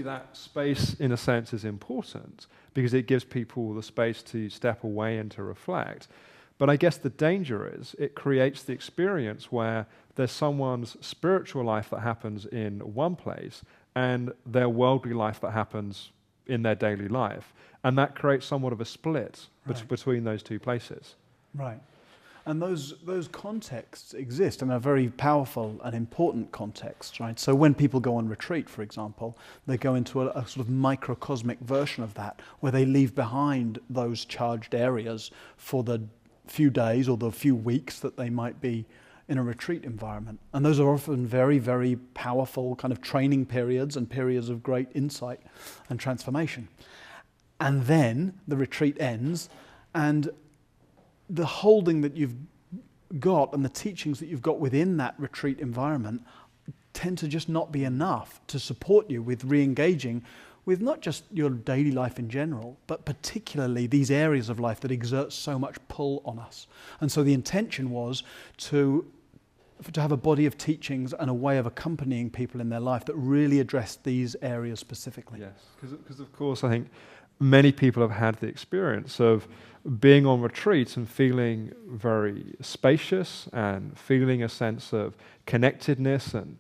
that space, in a sense, is important because it gives people the space to step away and to reflect. But I guess the danger is it creates the experience where there's someone's spiritual life that happens in one place and their worldly life that happens in their daily life. And that creates somewhat of a split between those two places. Right. And those contexts exist and are very powerful and important contexts, right? So when people go on retreat, for example, they go into a sort of microcosmic version of that, where they leave behind those charged areas for the few days or the few weeks that they might be in a retreat environment. And those are often very, very powerful kind of training periods and periods of great insight and transformation. And then the retreat ends, and the holding that you've got and the teachings that you've got within that retreat environment tend to just not be enough to support you with re-engaging with not just your daily life in general, but particularly these areas of life that exert so much pull on us. And so the intention was to have a body of teachings and a way of accompanying people in their life that really addressed these areas specifically. Yes, because of course I think many people have had the experience of being on retreat and feeling very spacious and feeling a sense of connectedness and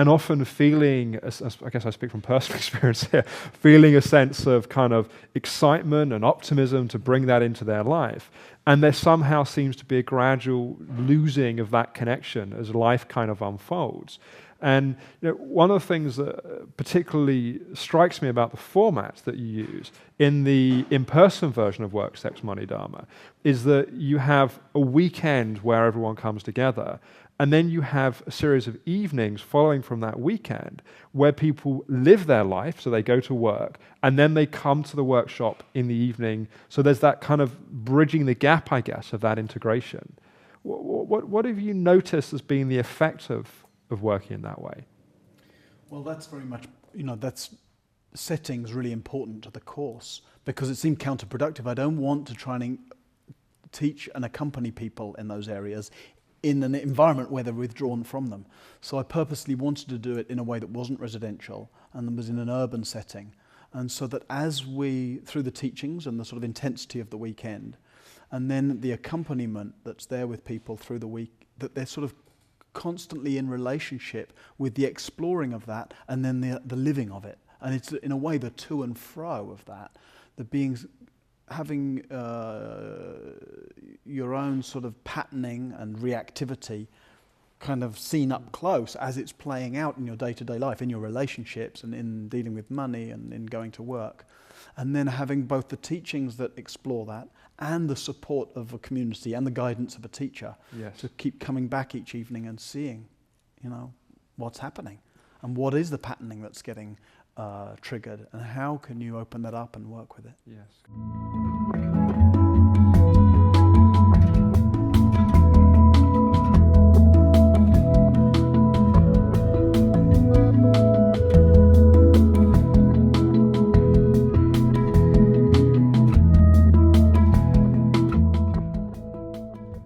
often feeling, I guess I speak from personal experience here, feeling a sense of kind of excitement and optimism to bring that into their life. And there somehow seems to be a gradual losing of that connection as life kind of unfolds. And one of the things that particularly strikes me about the format that you use in the in-person version of Work, Sex, Money, Dharma is that you have a weekend where everyone comes together, and then you have a series of evenings following from that weekend where people live their life, so they go to work, and then they come to the workshop in the evening. So there's that kind of bridging the gap, I guess, of that integration. What have you noticed as being the effect of working in that way? Well, that's very much, that's setting's really important to the course because it seemed counterproductive. I don't want to try and teach and accompany people in those areas in an environment where they're withdrawn from them. So I purposely wanted to do it in a way that wasn't residential and was in an urban setting. And so that as we, through the teachings and the sort of intensity of the weekend, and then the accompaniment that's there with people through the week, that they're sort of constantly in relationship with the exploring of that and then the living of it. And it's in a way the to and fro of that, the beings having your own sort of patterning and reactivity kind of seen up close as it's playing out in your day-to-day life, in your relationships and in dealing with money and in going to work. And then having both the teachings that explore that and the support of a community and the guidance of a teacher to keep coming back each evening and seeing, what's happening and what is the patterning that's getting triggered and how can you open that up and work with it. Yes.